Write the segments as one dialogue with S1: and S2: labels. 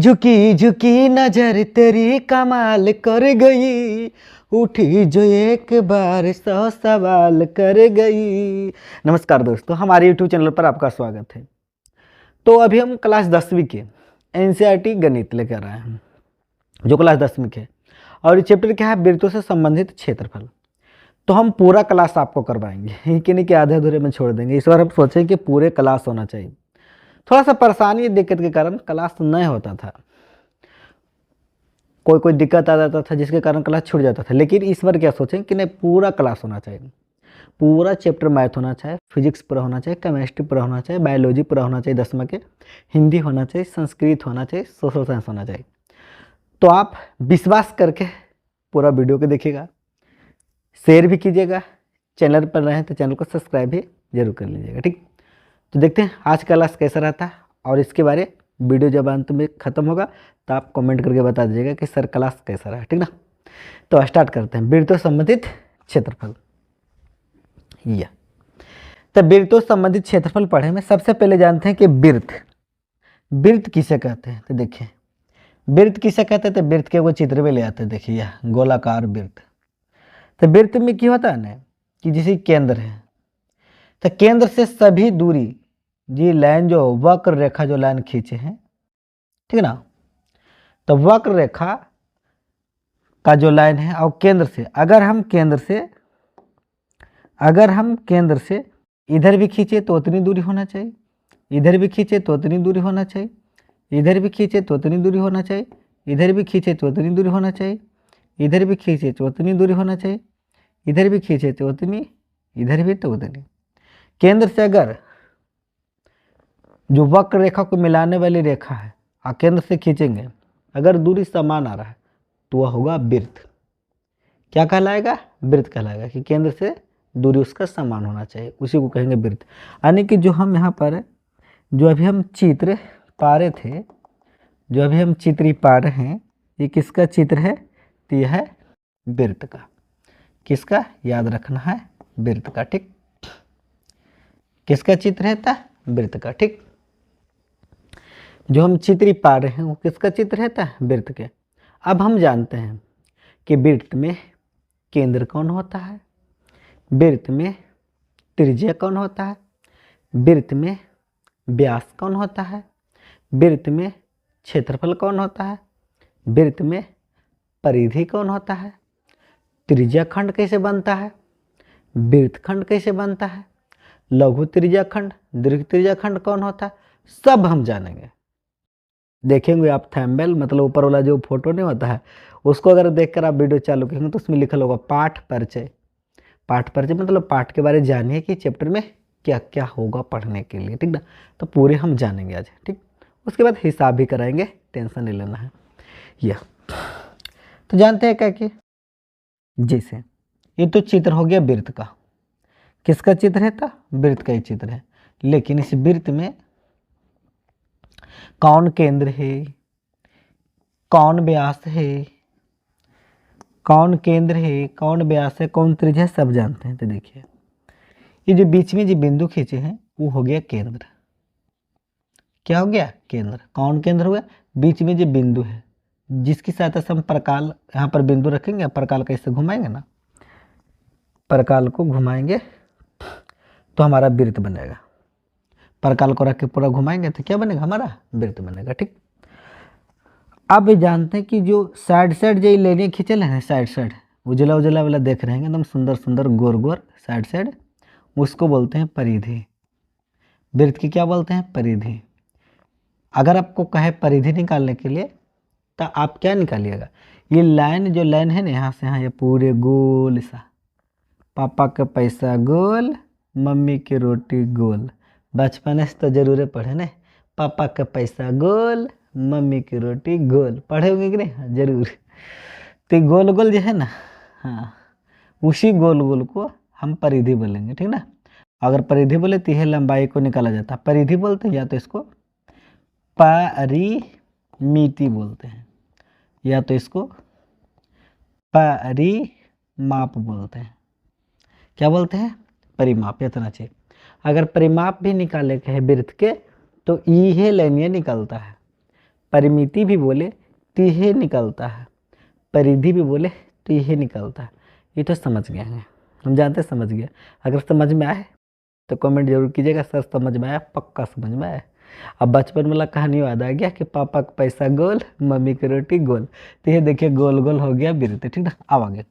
S1: झुकी झुकी नजर तेरी कमाल कर गई, उठी जो एक बार 100 सवाल कर गई। नमस्कार दोस्तों, हमारे यूट्यूब चैनल पर आपका स्वागत है। तो अभी हम क्लास 10वीं के एनसीईआरटी गणित लेकर आए हैं, जो क्लास 10वीं के, और ये चैप्टर क्या है, वृत्तों से संबंधित क्षेत्रफल। तो हम पूरा क्लास आपको करवाएंगे, कि नहीं कि आधे अधूरे में छोड़ देंगे। इस बार हम सोचें कि पूरे क्लास होना चाहिए। थोड़ा सा परेशानी दिक्कत के कारण क्लास नहीं होता था, कोई दिक्कत आ जाता था जिसके कारण क्लास छूट जाता था। लेकिन इस बार क्या सोचें कि नहीं, पूरा क्लास होना चाहिए, पूरा चैप्टर मैथ होना चाहिए, फिजिक्स पूरा होना चाहिए, केमिस्ट्री पूरा होना चाहिए, बायोलॉजी पूरा होना चाहिए 10वां के, हिंदी होना चाहिए, संस्कृत होना चाहिए, सोशल साइंस होना चाहिए। तो आप विश्वास करके पूरा वीडियो को देखिएगा, शेयर भी कीजिएगा, चैनल पर रहें तो चैनल को सब्सक्राइब भी जरूर कर लीजिएगा। ठीक, तो देखते हैं आज का क्लास कैसा रहता है, और इसके बारे वीडियो जब अंत में ख़त्म होगा तो आप कमेंट करके बता दीजिएगा कि सर क्लास कैसा रहा। ठीक ना, तो स्टार्ट करते हैं। वृत्तों संबंधित क्षेत्रफल। तो वृत्तों संबंधित क्षेत्रफल पढ़े में सबसे पहले जानते हैं कि वृत्त किसे कहते हैं। तो देखिए वृत्त किसे कहते हैं, तो वृत्त के वो चित्र में ले आते हैं। देखिए यह गोलाकार वृत्त। तो वृत्त में क्या होता है ना, कि जैसे केंद्र है, तो केंद्र से सभी दूरी, जी लाइन जो वक्र रेखा जो लाइन खींचे हैं, ठीक ना, तो वक्र रेखा का जो लाइन है, और केंद्र से अगर हम केंद्र से इधर भी खींचे तो उतनी दूरी होना चाहिए, इधर भी खींचे तो उतनी दूरी होना चाहिए, इधर भी खींचे तो उतनी दूरी होना चाहिए, इधर भी खींचे तो उतनी दूरी होना चाहिए, इधर भी खींचे तो उतनी दूरी होना चाहिए, इधर भी खींचे तो उतनी, इधर भी तो उतनी। केंद्र से अगर जो वक्र रेखा को मिलाने वाली रेखा है, केंद्र से खींचेंगे, अगर दूरी समान आ रहा है तो वह होगा वृत्त। क्या कहलाएगा? वृत्त कहलाएगा, कि केंद्र से दूरी उसका समान होना चाहिए, उसी को कहेंगे वृत्त। यानी कि जो हम यहाँ पर जो अभी हम चित्र पा रहे थे, जो अभी हम चित्र पा रहे हैं, ये किसका चित्र है? तो यह है वृत्त का। किसका? याद रखना है, वृत्त का। ठीक, किसका चित्र है? था वृत्त का। ठीक, जो हम चित्र पा रहे हैं वो किसका चित्र है? था वृत्त के। अब हम जानते हैं कि वृत्त में केंद्र कौन होता है, वृत्त में त्रिज्या कौन होता है, वृत्त में व्यास कौन होता है, वृत्त में क्षेत्रफल कौन होता है, वृत्त में परिधि कौन होता है, त्रिज्या खंड कैसे बनता है, वृत्त खंड कैसे बनता है, लघु त्रिज्या खंड, दीर्घ त्रिज्या खंड कौन होता है, सब हम जानेंगे। देखेंगे आप थंबनेल, मतलब ऊपर वाला जो फोटो नहीं होता है, उसको अगर देखकर आप वीडियो चालू करेंगे तो उसमें लिखा होगा पाठ परिचय। पाठ परिचय मतलब पाठ के बारे में जानिए कि चैप्टर में क्या क्या होगा पढ़ने के लिए। ठीक ना, तो पूरे हम जानेंगे आज। ठीक, उसके बाद हिसाब भी कराएंगे, टेंशन नहीं लेना है। यह तो जानते हैं क्या कि जैसे ये तो चित्र हो गया वृत्त का। किसका चित्र है? था वृत्त का ही चित्र है। लेकिन इस वृत्त में कौन केंद्र है, कौन व्यास है, कौन केंद्र है, कौन व्यास है, कौन त्रिज्या है, सब जानते हैं। तो देखिए ये जो बीच में जो बिंदु खींचे हैं वो हो गया केंद्र। क्या हो गया? केंद्र। कौन केंद्र हो गया? बीच में जो बिंदु है, जिसकी सहायता से हम प्रकाल यहाँ पर बिंदु रखेंगे, प्रकाल कैसे घुमाएंगे ना, प्रकाल को घुमाएंगे तो हमारा वृत्त बनेगा। प्रकाल को रख के पूरा घुमाएंगे तो क्या बनेगा? हमारा वृत्त बनेगा। ठीक, अब जानते हैं कि जो साइड जो लेने खींचल है, साइड उजला उजला वाला देख रहे हैं, एकदम सुंदर सुंदर गोर गोर साइड, उसको बोलते हैं परिधि। वृत्त की क्या बोलते हैं? परिधि। अगर आपको कहे परिधि निकालने के लिए तो आप क्या निकालिएगा? ये लाइन जो लाइन है ना, यहाँ से यहाँ, ये पूरे गोल सा, पापा का पैसा गोल, मम्मी की रोटी गोल। बचपन से तो जरूर पढ़े ना, पापा का पैसा गोल, मम्मी की रोटी गोल। पढ़े होंगे कि नहीं? हाँ, जरूर। तो गोल गोल जो है ना, हाँ, उसी गोल गोल को हम परिधि बोलेंगे। ठीक ना, अगर परिधि बोले तो यह लंबाई को निकाला जाता है, परिधि बोलते हैं, या तो इसको परिमिति बोलते हैं, या तो इसको परिमाप बोलते हैं। क्या बोलते हैं? परिमाप। इतना चाहिए। अगर परिमाप भी निकाले के है वृत्त के तो यह लाइनिया निकलता है, परिमिति भी बोले तो यही निकलता है, परिधि भी बोले तो यही निकलता है। ये तो समझ गए हैं, हम जानते समझ गए। अगर समझ में आए तो कमेंट जरूर कीजिएगा, सर समझ में आया, पक्का समझ में आया। अब बचपन वाला कहानी याद आ गया कि पापा का पैसा गोल, मम्मी की रोटी गोल, तो ये देखिए गोल गोल हो गया वृत्त, ठीक ना। अब आगे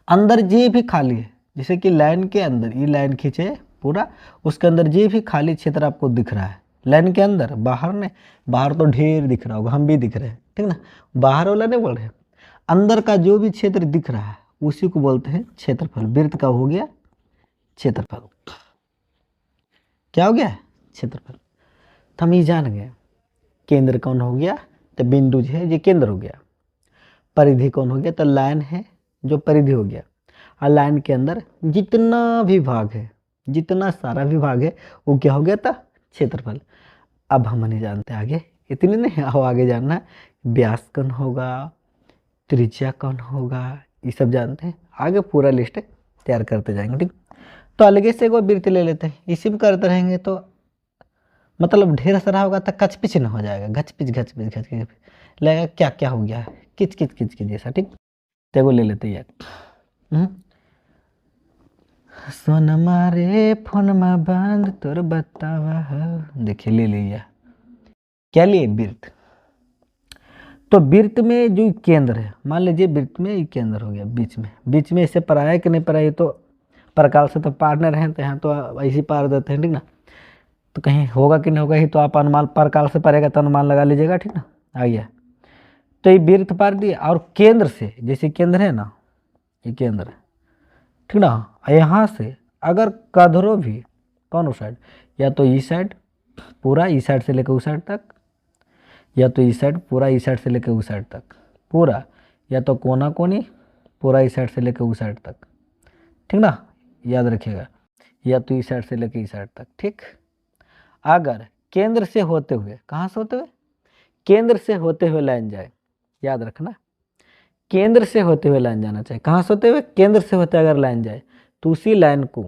S1: अंदर जे भी खाली है, जैसे कि लाइन के अंदर ये लाइन खींचे पूरा, उसके अंदर जे भी खाली क्षेत्र आपको दिख रहा है लाइन के अंदर, बाहर ने, बाहर तो ढेर दिख रहा होगा, हम भी दिख रहे हैं, ठीक ना, बाहर वाला नहीं बोल रहे, अंदर का जो भी क्षेत्र दिख रहा है उसी को बोलते हैं क्षेत्रफल। वृत्त का हो गया क्षेत्रफल, क्या हो गया क्षेत्रफल। तो हम ये जान गए केंद्र कौन हो गया, तो बिंदु जो है ये केंद्र हो गया। परिधि कौन हो गया, तो लाइन है जो परिधि हो गया। और लाइन के अंदर जितना भी भाग है, जितना सारा भी भाग है वो क्या हो गया था, क्षेत्रफल। अब हम नहीं जानते आगे, इतने नहीं, अब आगे जानना है व्यास कौन होगा, त्रिज्या कौन होगा, ये सब जानते हैं। आगे पूरा लिस्ट तैयार करते जाएंगे, ठीक। तो अलग से एक वृत्त ले लेते हैं, इसी में करते रहेंगे तो मतलब ढेर सारा होगा तो कच पिच न हो जाएगा, घच पिच घच पिच घच पिच लगेगा क्या क्या हो गया, किच किच किच किच जैसा, ठीक। तो ले लेते हैं सोन मारे फोन में बंद तोर बतावा है, देखिए ले लिया, क्या लिए वृत्त। तो वृत्त में जो केंद्र है, मान लीजिए वृत्त में ये केंद्र हो गया बीच में इसे पराया कि नहीं पराया, तो प्रकाल से तो पार न रहे, तो यहाँ तो ऐसे पार देते हैं, ठीक ना। तो कहीं होगा कि नहीं होगा ही तो आप अनुमान, प्रकाल से पड़ेगा तो अनुमान लगा लीजिएगा, ठीक ना। आ गया, तो ये वृत्त पार दिया, और केंद्र से, जैसे केंद्र है ना, ये केंद्र है, ठीक ना, यहाँ से अगर कधरो भी कौन साइड, या तो इस साइड पूरा, इस साइड से लेकर उस साइड तक, या तो इस साइड पूरा, इस साइड से लेकर उस साइड तक पूरा, या तो कोना कोनी पूरा, इस साइड से लेकर उस साइड तक, ठीक ना, याद रखिएगा, या तो इस साइड से लेकर इस साइड तक, ठीक। अगर केंद्र से होते हुए, कहाँ से होते हुए, केंद्र से होते हुए लाइन जाए, याद रखना केंद्र से होते हुए लाइन जाना चाहिए, कहाँ से होते हुए, केंद्र से होते अगर लाइन जाए तो उसी लाइन को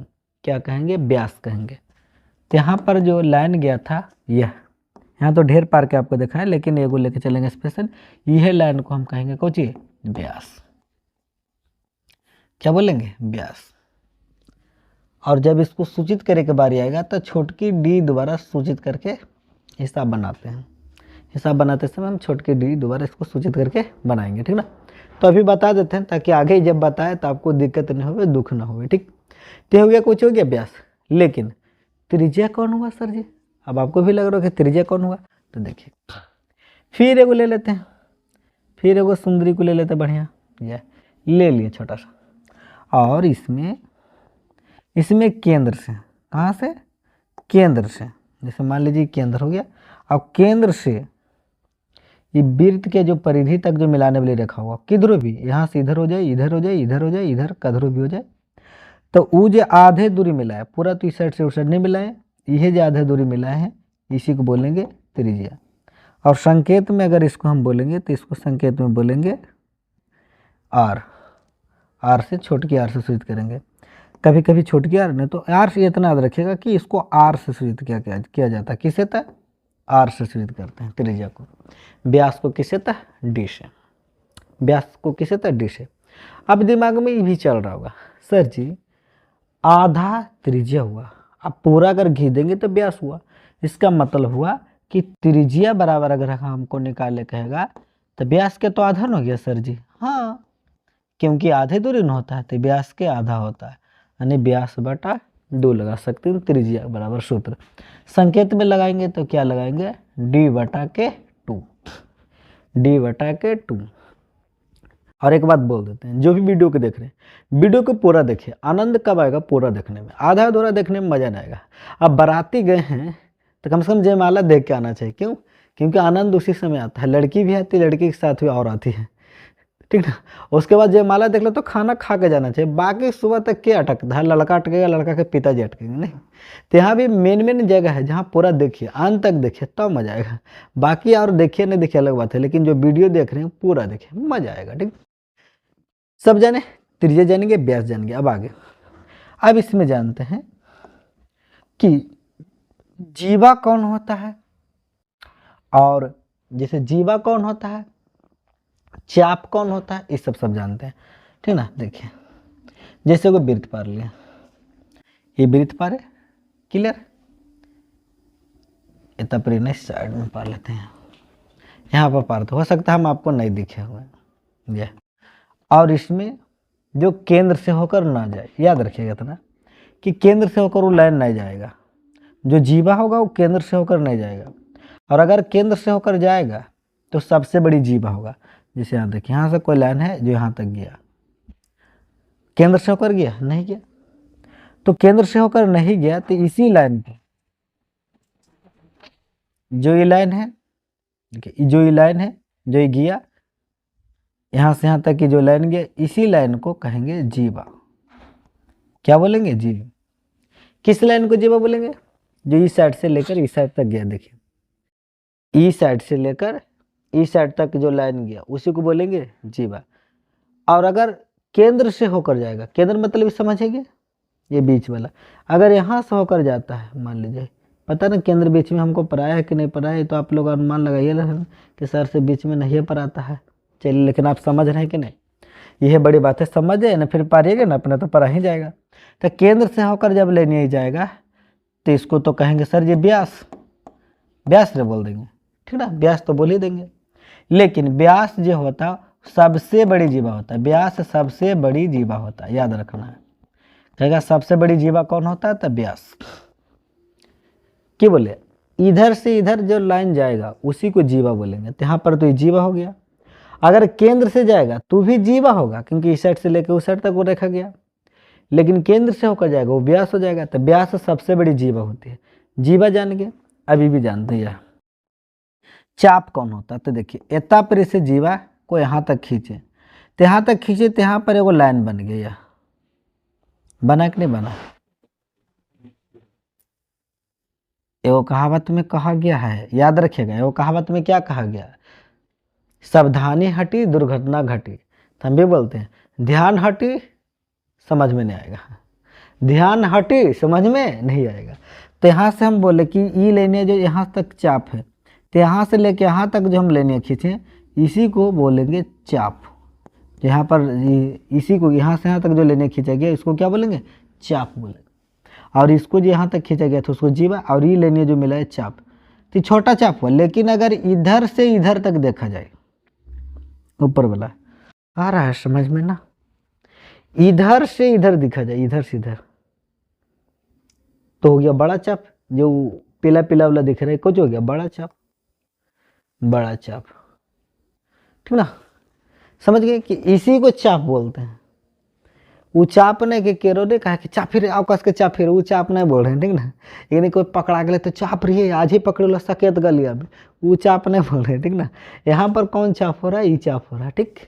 S1: क्या कहेंगे, व्यास कहेंगे। तो यहाँ पर जो लाइन गया था यह, यहाँ तो ढेर पार के आपको देखा है, लेकिन एगो लेके चलेंगे स्पेशल, यह लाइन को हम कहेंगे कोची, व्यास, क्या बोलेंगे, व्यास। और जब इसको सूचित करे के बारी आएगा तो छोटकी डी दोबारा सूचित करके हिसाब बनाते हैं, हिसाब बनाते समय हम छोटकी डी दोबारा इसको सूचित करके बनाएंगे, ठीक ना। तो अभी बता देते हैं ताकि आगे जब बताए तो आपको दिक्कत नहीं हो, दुख ना हो, ठीक। तो हो गया, कुछ हो गया व्यास, लेकिन त्रिज्या कौन हुआ सर जी, अब आपको भी लग रहा है कि त्रिज्या कौन हुआ, तो देखिए फिर एगो ले लेते हैं, फिर एगो सुंदरी को ले लेते हैं, बढ़िया ये ले लिए छोटा सा, और इसमें केंद्र से, कहाँ से, केंद्र से, जैसे मान लीजिए केंद्र हो गया, अब केंद्र से ये वृत्त के जो परिधि तक जो मिलाने वाली रेखा होगा, किधरों भी, यहाँ से इधर हो जाए, इधर हो जाए, इधर हो जाए, इधर कधरों भी हो जाए, तो वो जो आधे दूरी मिला है पूरा, तो इस साइड से उस साइड नहीं मिला है, यह जो आधे दूरी मिला है इसी को बोलेंगे त्रिज्या। और संकेत में अगर इसको हम बोलेंगे तो इसको संकेत में बोलेंगे आर, आर से छोटकी आर से सूचित करेंगे, कभी कभी छोटकी आर, नहीं तो आर से इतना याद रखिएगा कि इसको आर से सूचित किया जाता है, किससे था, आर से सूचित करते हैं त्रिज्या को। व्यास को किससे था, डी से, व्यास को किससे था, डी से। अब दिमाग में ये भी चल रहा होगा सर जी आधा त्रिज्या हुआ, अब पूरा अगर घी देंगे तो व्यास हुआ, इसका मतलब हुआ कि त्रिज्या बराबर अगर हमको निकाले कहेगा तो व्यास के तो आधा न हो गया सर जी, हाँ, क्योंकि आधे दूरी न होता है तो व्यास के आधा होता है, यानी व्यास बटा 2 लगा सकते हैं, त्रिज्या बराबर सूत्र संकेत में लगाएंगे तो क्या लगाएंगे, डी बटा के 2, डी बटा के 2। और एक बात बोल देते हैं, जो भी वीडियो को देख रहे हैं वीडियो को पूरा देखिए, आनंद कब आएगा पूरा देखने में, आधा अधूरा देखने में मजा नहीं आएगा। अब बाराती गए हैं तो कम से कम जयमाला देख के आना चाहिए, क्यों, क्योंकि आनंद उसी समय आता है, लड़की भी आती है, लड़की के साथ भी और आती है, ठीक ना। उसके बाद जयमाला देख लो तो खाना खा के जाना चाहिए, बाकी सुबह तक क्या अटकता है, लड़का अटकेगा, लड़का के पिताजी अटकेंगे, नहीं। तो यहाँ भी मेन जगह है जहाँ पूरा देखिए, अंत तक देखिए तब तो मजा आएगा, बाकी और देखिए नहीं देखिए अलग बात है, लेकिन जो वीडियो देख रहे हैं पूरा देखिए मजा आएगा, ठीक। सब जाने, त्रिज्या जानेंगे, व्यास जानेंगे। अब आगे, अब इसमें जानते हैं कि जीवा कौन होता है और जैसे जीवा कौन होता है, चाप कौन होता है, ये सब जानते हैं, ठीक ना। देखिए जैसे कोई वृत्त पार लिया, ये वृत्त पार है, क्लियर। इतना पर नहीं, साइड में पार लेते हैं, यहाँ पर पार तो हो सकता है हम आपको नहीं दिखे हुए ये। और इसमें जो केंद्र से होकर ना जाए, याद रखिएगा इतना कि केंद्र से होकर वो लाइन नहीं जाएगा, जो जीवा होगा वो केंद्र से होकर नहीं जाएगा, और अगर केंद्र से होकर जाएगा तो सबसे बड़ी जीवा होगा। जैसे यहाँ देखिए, यहाँ से कोई लाइन है जो यहाँ तक गया, केंद्र से होकर गया, नहीं गया, तो केंद्र से होकर नहीं गया तो इसी लाइन पे जो ये लाइन है, देखिए जो ये लाइन है, जो ये गया यहाँ से यहाँ तक की जो लाइन गया, इसी लाइन को कहेंगे जीवा। क्या बोलेंगे, जीवा। किस लाइन को जीवा बोलेंगे, जो इस साइड से लेकर इस साइड तक गया, देखिए इस साइड से लेकर इस साइड तक जो लाइन गया उसी को बोलेंगे जीवा। और अगर केंद्र से होकर जाएगा, केंद्र मतलब समझेंगे, ये बीच वाला, अगर यहाँ से होकर जाता है, मान लीजिए, पता ना केंद्र बीच में हमको पढ़ाया है कि नहीं पढ़ाया है, तो आप लोग अनुमान लगाइए ना कि सर से बीच में नहीं पढ़ाता है, चलिए, लेकिन आप समझ रहे हैं कि नहीं, यह बड़ी बात है, समझ जाए ना, फिर पारिएगा ना अपना तो पढ़ा ही जाएगा। तो केंद्र से होकर जब लेने ही जाएगा तो इसको तो कहेंगे सर ये व्यास, व्यास रे बोल देंगे, ठीक ना, व्यास तो बोल ही देंगे। लेकिन व्यास जो होता सबसे बड़ी जीवा होता है, व्यास सबसे बड़ी जीवा होता है, याद रखना है। कहेगा सबसे बड़ी जीवा कौन होता है, तब व्यास। क्या बोले, इधर से इधर जो लाइन जाएगा उसी को जीवा बोलेंगे, तो यहाँ पर तो ये जीवा हो गया। अगर केंद्र से जाएगा तो भी जीवा होगा, क्योंकि इस साइड से लेकर उस साइड तक वो रखा गया, लेकिन केंद्र से होकर जाएगा वो व्यास हो जाएगा, तो व्यास सबसे बड़ी जीवा होती है। जीवा जान गए, अभी भी जानते हैं। चाप कौन होता है, तो देखिए इतना पर इसे जीवा को यहाँ तक खींचे, तो यहाँ तक खींचे तो यहाँ पर एगो लाइन बन गया, बना कि नहीं बना। एगो कहावत में कहा गया है, याद रखिएगा, एगो कहावत में क्या कहा गया, सावधानी हटी दुर्घटना घटी। तो हम भी बोलते हैं ध्यान हटी समझ में नहीं आएगा, ध्यान हटी समझ में नहीं आएगा। तो यहाँ से हम बोले कि ई लेने जो यहाँ तक चाप है, तो यहाँ से लेके यहाँ तक जो हम लेने खींचे इसी को बोलेंगे चाप। यहाँ पर इसी को यहाँ से यहाँ तक जो लेने खींचा गया इसको क्या बोलेंगे, चाप बोलेंगे। और इसको जो यहाँ तक खींचा गया था उसको जीवा, और ये लेने जो मिला है चाप, तो छोटा चाप हुआ। लेकिन अगर इधर से इधर तक देखा जाए, ऊपर वाला आ रहा है समझ में ना, इधर से इधर दिखा जाए, इधर से इधर, तो हो गया बड़ा चाप। जो पीला पीला वाला दिख रहा है कुछ हो गया बड़ा चाप, बड़ा चाप, ठीक ना। समझ गए कि इसी को चाप बोलते हैं। वो चाप नहीं कि केरो ने कहा कि चाप फिर आकाश के चाप फिर, वो चाप नहीं बोल रहे हैं, ठीक ना। यानी कोई पकड़ा गए तो चाप रही है, आज ही पकड़ लो सकेत गलिया में, वो चाप नहीं बोल रहे हैं, ठीक ना। यहाँ पर कौन चाप हो रहा है, ये चाप हो रहा है, ठीक।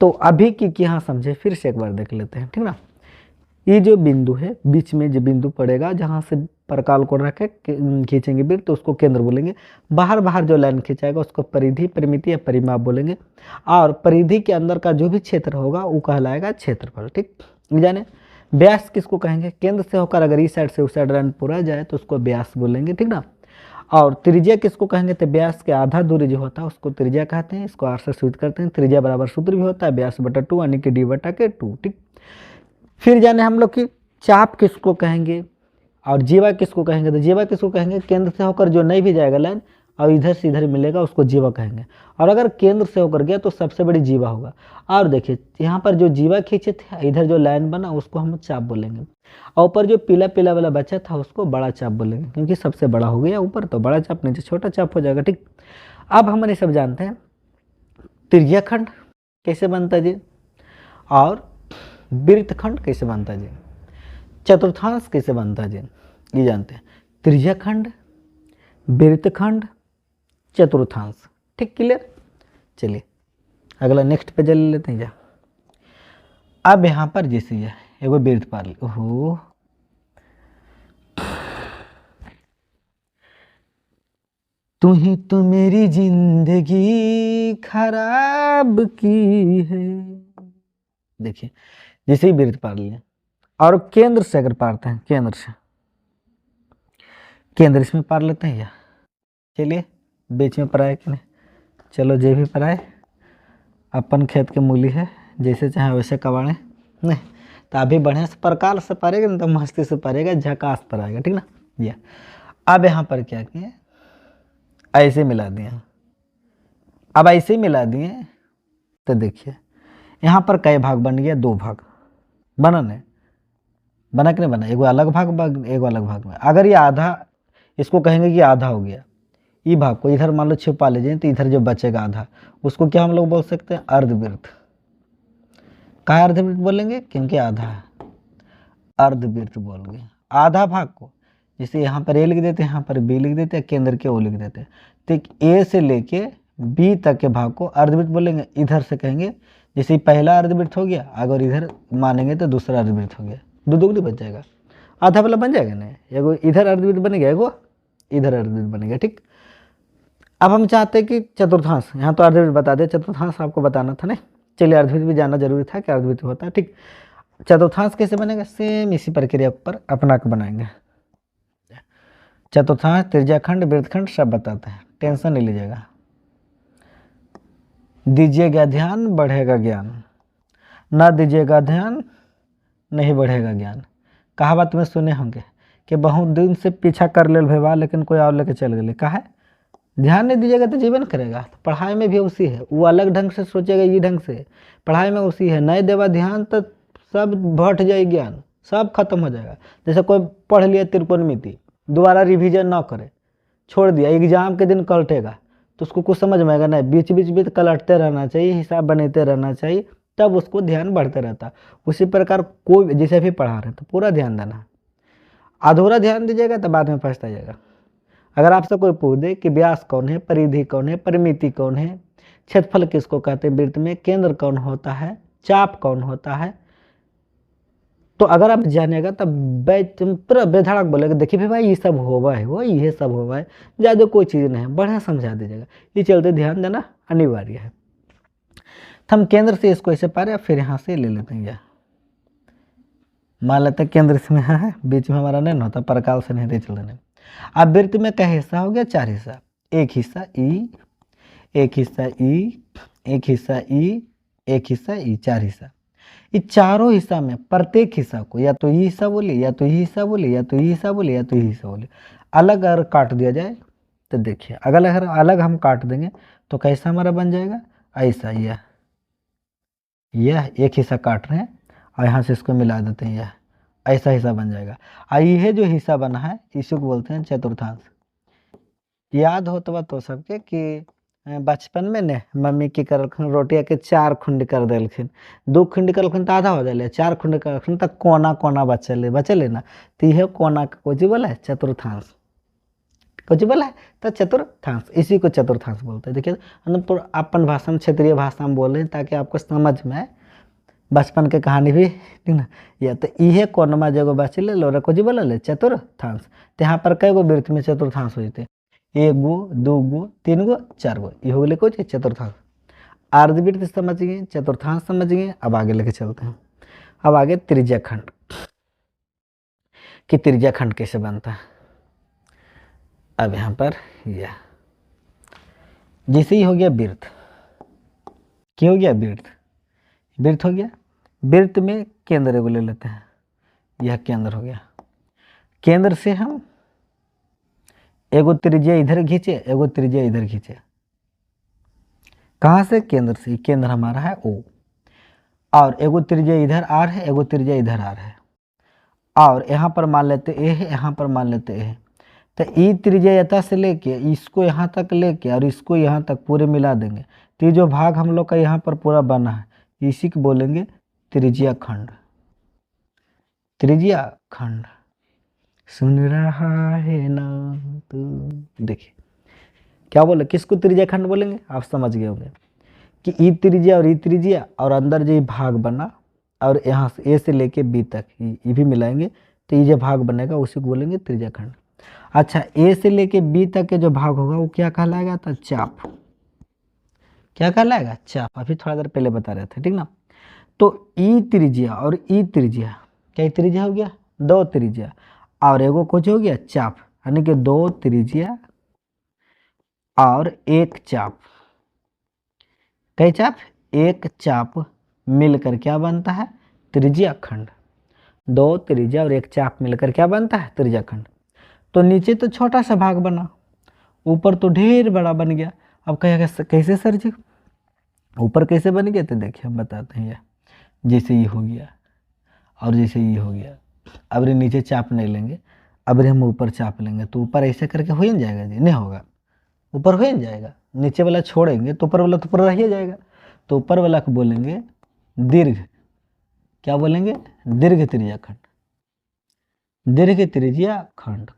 S1: तो अभी की यहाँ समझे, फिर से एक बार देख लेते हैं, ठीक ना। ये जो बिंदु है, बीच में जो बिंदु पड़ेगा जहाँ से परकाल को रख के खींचेंगे वृत्त, तो उसको केंद्र बोलेंगे। बाहर बाहर जो लाइन खींचाएगा उसको परिधि, परिमिति या परिमाप बोलेंगे। और परिधि के अंदर का जो भी क्षेत्र होगा वो कहलाएगा क्षेत्रफल, ठीक। जाने व्यास किसको कहेंगे, केंद्र से होकर अगर इस साइड से उस साइड लाइन पूरा जाए तो उसको व्यास बोलेंगे, ठीक ना। और त्रिज्या किसको कहेंगे, तो व्यास के आधा दूरी जो होता है उसको त्रिज्या कहते हैं। इसको आर से सूचित करते हैं। त्रिज्या बराबर सूत्र भी होता है व्यास बटा 2 यानी कि d/2, ठीक। फिर जाने हम लोग की चाप किसको कहेंगे और जीवा किसको कहेंगे, तो जीवा किसको कहेंगे, केंद्र से होकर जो नहीं भी जाएगा लाइन और इधर से इधर मिलेगा उसको जीवा कहेंगे। और अगर केंद्र से होकर गया तो सबसे बड़ी जीवा होगा। और देखिए यहाँ पर जो जीवा खींचे थे, इधर जो लाइन बना उसको हम चाप बोलेंगे, और ऊपर जो पीला पीला वाला बचा था उसको बड़ा चाप बोलेंगे, क्योंकि सबसे बड़ा हो गया ऊपर तो बड़ा चाप, नीचे छोटा चाप हो जाएगा, ठीक। अब हम सब जानते हैं त्रिज्याखंड कैसे बनता है जी, और वृत्तखंड कैसे बनता है जी, चतुर्थांश कैसे बनता है जी, ये जानते हैं। त्रिज्याखंड, वृत्तखंड, चतुर्थांश, ठीक, क्लियर। चलिए अगला नेक्स्ट पे चल लेते हैं। जा अब यहाँ पर जैसे ये एगो वृत्त पार, ओहो तू ही तो मेरी जिंदगी खराब की है। देखिए जैसे ही वृत्त पार लिया और केंद्र से अगर पारते हैं, केंद्र इसमें पार लेते हैं या, चलिए बीच में पराए कि नहीं? चलो जे भी पराए, अपन खेत के मूली है, जैसे चाहे वैसे कबाड़े नहीं, तो अभी बढ़िया से प्रकार से पारेगा ना, तो मस्ती से पारेगा, झकास पर आएगा, ठीक ना। ये अब यहाँ पर क्या किए, ऐसे मिला दिए। अब ऐसे मिला दिए तो देखिए यहाँ पर कई भाग बन गया, 2 भाग बना नहीं, बना कि नहीं बना, एगो अलग भाग एगो अलग भाग में। अगर ये आधा, इसको कहेंगे कि आधा हो गया, ये भाग को इधर मान लो छिपा लीजिए, तो इधर जो बचेगा आधा, उसको क्या हम लोग बोल सकते हैं, अर्धवृत्त। कहाँ अर्धवृत्त बोलेंगे, क्योंकि आधा है, अर्धवृत्त बोल गए आधा भाग को। जैसे यहाँ पर ए लिख देते हैं, यहाँ पर बी लिख देते हैं, केंद्र के ओ लिख देते हैं, तो ए से लेके बी तक के भाग को अर्धवृत्त बोलेंगे। इधर से कहेंगे, जैसे पहला अर्धवृत्त हो गया, अगर इधर मानेंगे तो दूसरा अर्धवृत्त हो गया, दो दुगनी बच जाएगा, आधा वाला बन जाएगा ना, एगो इधर अर्धवृत्त बनेगा, एगो इधर अर्धवृत्त बनेगा, ठीक। अब हम चाहते हैं कि चतुर्थांश, यहाँ तो अर्धवृत्त बता दे, चतुर्थांश आपको बताना था नहीं, चलिए अर्धवृत्त भी जानना जरूरी था कि अर्धवृत्त होता है, ठीक। चतुर्थांश कैसे बनेगा, सेम इसी प्रक्रिया पर अपना के बनाएंगे। चतुर्थांश, त्रिज्याखंड, वृत्तखंड सब बताते हैं, टेंशन नहीं लीजिएगा। दीजिएगा ध्यान बढ़ेगा ज्ञान, ना दीजिएगा ध्यान नहीं बढ़ेगा ज्ञान। कहावत में सुने होंगे कि बहुत दिन से पीछा कर ले भेवा, लेकिन कोई और लेके चल गए। कहा है, ध्यान नहीं दीजिएगा तो जीवन करेगा। पढ़ाई में भी उसी है, वो अलग ढंग से सोचेगा, ये ढंग से पढ़ाई में उसी है, नहीं देवा ध्यान तो सब भट जाए ज्ञान, सब खत्म हो जाएगा। जैसे कोई पढ़ लिया त्रिकोणमिति, दोबारा रिवीजन ना करे, छोड़ दिया, एग्जाम के दिन कलटेगा, तो उसको कुछ समझ में आएगा नहीं, बीच बीच कलटते रहना चाहिए, हिसाब बनाते रहना चाहिए, तब उसको ध्यान बढ़ते रहता। उसी प्रकार कोई जैसे भी पढ़ा रहे तो पूरा ध्यान देना, अधूरा ध्यान दीजिएगा तो बाद में पछता जाएगा। अगर आपसे कोई पूछ दे कि व्यास कौन है, परिधि कौन है, परिमिति कौन है, क्षेत्रफल किसको कहते हैं वृत्त में, केंद्र कौन होता है, चाप कौन होता है, तो अगर आप जानेगा तब पूरा बेधड़क बोलेगा, देखिए भाई ये सब होवा है, वो ये सब होवा है, ज़्यादा कोई चीज़ नहीं है, बढ़िया समझा दीजिएगा। ये चलते ध्यान देना अनिवार्य है। तो हम केंद्र से इसको ऐसे पा रहे, फिर यहाँ से ले लेते हैं, मान लेते हैं केंद्र इसमें है, बीच में हमारा नहीं होता, परकाल से नहीं चल रहे। अब वृत्त में क्या हिस्सा हो गया, 4 हिस्सा, एक हिस्सा ई, एक हिस्सा ई, एक हिस्सा ई, एक हिस्सा ई, 4 हिस्सा। इस चारों हिस्सा में प्रत्येक हिस्सा को या तो ये हिस्सा बोले, या तो ये हिस्सा बोले, या तो ये हिस्सा बोले, या तो ये हिस्सा बोले, अलग अगर काट दिया जाए तो देखिए, अगर अलग हम काट देंगे तो कैसा हमारा बन जाएगा, ऐसा, यह एक हिस्सा काट रहे हैं और यहाँ से इसको मिला देते हैं, यह ऐसा हिस्सा बन जाएगा। और यह जो हिस्सा बना है इसी को बोलते हैं चतुर्थांश। याद हो तो सबके कि बचपन में ने मम्मी की करलखिन रोटिया के 4 खुंड कर देलखिन, 2 खुंड करलखिन तो आधा हो जाए, 4 खुंड करलखिन तो कोना कोना बचले ना, तो यह कोना का कुछ बोला है, चतुर्थांश, कुछ बोला है तो चतुर्थांश, इसी को चतुर्थांश बोलते हैं। देखिए अपन भाषा में, क्षेत्रीय भाषा में बोल रहे हैं ताकि आपको समझ में, बचपन के कहानी भी, ठीक ना। या तो इहे कोनमा जगह बचले लोरा कुछ बोला चतुर्थांश। तो यहाँ पर कई गो वृत्त में चतुर्थांश होते, 1 गो 2 गो 3 गो 4 गो, ये हो गए कुछ चतुर्थांश। अर्धवृत्त समझ गए, चतुर्थांश समझ गए, अब आगे लेके चलते हैं। अब आगे त्रिज्याखंड, कि त्रिज्याखंड कैसे बनता है। अब यहाँ पर यह जैसे ही हो गया वृत्त, क्या हो गया, वृत्त हो गया। वृत्त में केंद्र को ले लेते हैं, यह केंद्र हो गया। केंद्र से हम एगो त्रिज्या इधर खींचे, एगो त्रिज्या इधर खींचे, कहाँ से, केंद्र से। केंद्र हमारा है O, और एगो त्रिज्या इधर R है, एगो त्रिज्या इधर R है, और यहाँ पर मान लेते A है, यहाँ पर मान लेते A है। तो ई त्रिज्या यथा से लेके इसको यहाँ तक लेके और इसको यहाँ तक पूरे मिला देंगे, तो ये जो भाग हम लोग का यहाँ पर पूरा बना है, इसी को बोलेंगे त्रिज्या खंड। त्रिज्या खंड, सुन रहा है ना तू, देखिए क्या बोले, किसको त्रिज्या खंड बोलेंगे, आप समझ गए होंगे कि ई त्रिज्या और ई त्रिज्या और अंदर जो भाग बना, और यहाँ से ए से लेके बी तक ये भी मिलाएंगे, तो ये जो भाग बनेगा उसी को बोलेंगे त्रिज्या खंड। अच्छा, ए से लेके बी तक के जो भाग होगा वो क्या कहलाएगा, तो चाप। क्या कहलाएगा, चाप। अभी थोड़ा देर पहले बता रहे थे, ठीक ना। तो ई त्रिज्या और ई त्रिज्या, क्या त्रिज्या हो गया, 2 त्रिज्या, और एगो कुछ हो गया चाप, यानी कि 2 त्रिज्या और एक चाप, कई चाप, एक चाप मिलकर क्या बनता है, त्रिज्या खंड। दो त्रिज्या और एक चाप मिलकर क्या बनता है, त्रिज्या खंड। तो नीचे तो छोटा सा भाग बना, ऊपर तो ढेर बड़ा बन गया। अब कहेगा कैसे सर जी, ऊपर कैसे बन गया, तो देखिए हम बताते हैं। जैसे ये हो गया और जैसे ये हो गया, अब रे नीचे चाप नहीं लेंगे, अब रे हम ऊपर चाप लेंगे, तो ऊपर ऐसे करके हो ही नहीं जाएगा जी, नहीं होगा, ऊपर हो ही नहीं जाएगा। नीचे वाला छोड़ेंगे तो ऊपर वाला तो पूरा रह ही जाएगा। तो ऊपर वाला को बोलेंगे दीर्घ, क्या बोलेंगे, दीर्घ त्रिज्या खंड, दीर्घ त्रिज्या खंड।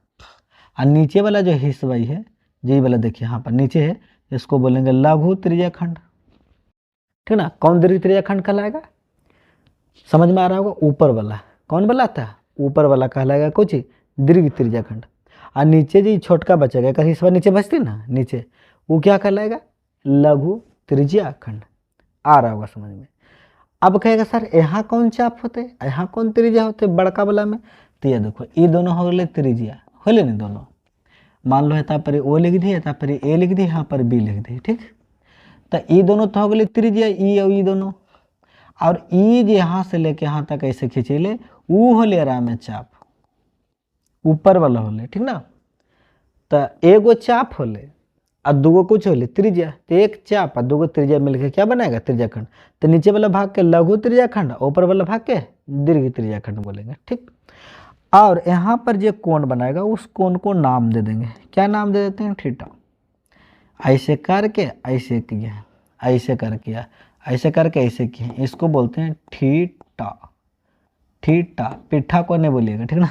S1: और नीचे वाला जो हिस्सा है, यही वाला देखिए यहाँ पर नीचे है, इसको बोलेंगे लघु त्रिज्या खंड, ठीक ना। कौन दीर्घ त्रिज्या खंड कहलाएगा, समझ में आ रहा होगा, ऊपर वाला कौन वाला था, ऊपर वाला कहलाएगा कुछ दीर्घ त्रिज्या खंड। और नीचे जो छोटका बचेगा, एक हिस्सा नीचे बचती ना नीचे, वो क्या कहलाएगा, लघु त्रिज्या खंड। आ रहा होगा समझ में। अब कहेगा सर यहाँ कौन चाप होते, यहाँ कौन त्रिज्या होते बड़का वाला में, तो ये देखो ये दोनों हो गए त्रिज्या, होले नहीं दोनों। मान लो यहाँ पर ओ लिख दी, यहाँ पर ए लिख दी, यहाँ पर बी लिख दी, ठीक। तो ये दोनों तो हो गए त्रिज्या, ई और ई दोनों। और ई जो यहाँ से लेके यहाँ तक ऐसे खींचे ले, वो होले आराम में चाप, ऊपर वाला होले, ठीक ना। तो एगो चाप होले और दूगो कुछ होले त्रिज्या, तो एक चाप और दूगो त्रिज्या मिलकर क्या बनाएगा, त्रिज्या खंड। तो नीचे वाला भाग के लघु त्रिज्या खंड, ऊपर वाला भाग के दीर्घ त्रिज्या खंड बोलेंगे, ठीक। और यहाँ पर जो कोण बनाएगा उस कोण को नाम दे देंगे, क्या नाम दे देते हैं, थीटा। ऐसे करके ऐसे किया, ऐसे कर किया, ऐसे करके ऐसे किए, इसको बोलते हैं थीटा। थीटा, पिट्ठा को नहीं बोलिएगा, ठीक ना।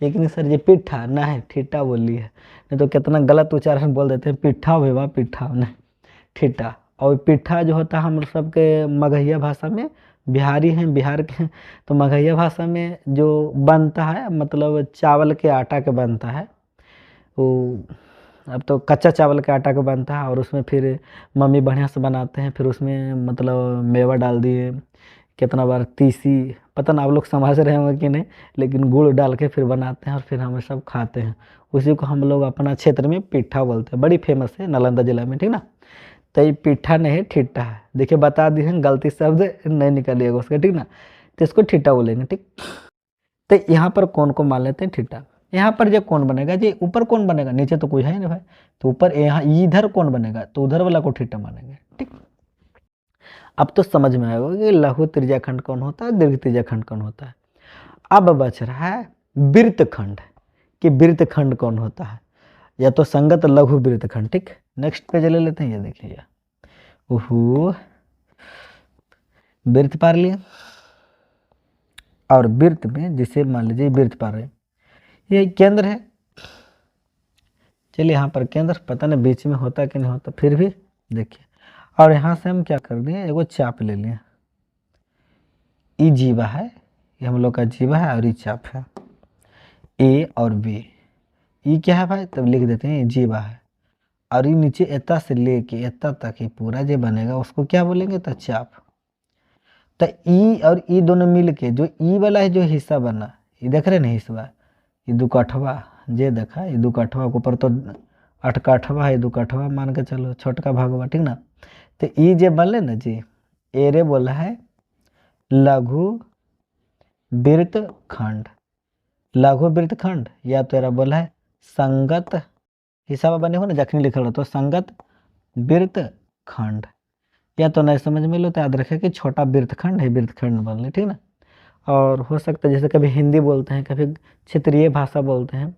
S1: एक नहीं सर ये पिट्ठा ना है, थीटा बोलिए, नहीं तो कितना गलत उच्चारण बोल देते हैं, पिट्ठा भेवा पिट्ठा नहीं, थीटा। और पिट्ठा जो होता है हम सबके मगहिया भाषा में, बिहारी हैं बिहार के हैं, तो मगहिया भाषा में जो बनता है मतलब चावल के आटा के बनता है वो। अब तो कच्चा चावल के आटा का बनता है और उसमें फिर मम्मी बढ़िया से बनाते हैं, फिर उसमें मतलब मेवा डाल दिए, कितना बार तीसी, पता ना आप लोग समझ रहे होंगे कि नहीं, लेकिन गुड़ डाल के फिर बनाते हैं और फिर हम सब खाते हैं। उसी को हम लोग अपना क्षेत्र में पिट्ठा बोलते हैं, बड़ी फेमस है नालंदा जिला में, ठीक ना। तो ये पिट्ठा नहीं है, ठिट्ठा है। देखिए बता दिए हैं, गलती शब्द नहीं निकालिएगा उसका, ठीक ना। तो इसको ठिट्ठा बोलेंगे, ठीक। तो यहाँ पर कौन को मान लेते हैं ठिट्ठा। यहाँ पर जो कौन बनेगा जी, ऊपर कौन बनेगा, नीचे तो कोई है नहीं भाई, तो ऊपर यहाँ इधर कौन बनेगा, तो उधर वाला को ठिट्ठा मानेंगे, ठीक। अब तो समझ में आएगा कि लघु त्रिज्या खंड कौन होता है, दीर्घ त्रिज्या खंड कौन होता है। अब बच रहा है वृत्त खंड, कि वृत्त खंड कौन होता है, या तो संगत लघु वृत्त खंड, ठीक। नेक्स्ट पेज ले लेते हैं, ये देखिए, ओहो वृत्त पार लिया, और वृत्त में जिसे मान लीजिए वृत्त पार है, ये केंद्र है। चलिए यहाँ पर केंद्र पता नहीं बीच में होता कि नहीं होता, फिर भी देखिए। और यहाँ से हम क्या कर दिए, एगो चाप ले लिए, ई जीवा है, ये हम लोग का जीवा है और ई चाप है, ए और बी। ई क्या है भाई, तब लिख देते हैं ये जीवा है, और ये नीचे एता से लेके एता तक ही पूरा जो बनेगा उसको क्या बोलेंगे, तो चाप। तो ई और ई दोनों मिल के जो ई वाला है जो हिस्सा बना, ये देख रहे ना हिस्सा, ये दो काठवा जे देखा, ये दो काठवा के ऊपर तो 8 काठवा है, 2 काठवा मान के चलो छोटका भागवा, ठीक ना। तो ई जे बनले ना जी, एरे बोला है लघु वृत्त खंड, लघु वृत्त खंड, या तो एरा बोला है संगत हिसाब बने हो ना, जखनी लिखल हो तो संगत वृत्त खंड, या तो नहीं समझ में लो तो याद रखे कि छोटा वृत्त खंड है, वृत्त खंड बन ले, ठीक ना। और हो सकता है जैसे कभी हिंदी बोलते हैं, कभी क्षेत्रीय भाषा बोलते हैं,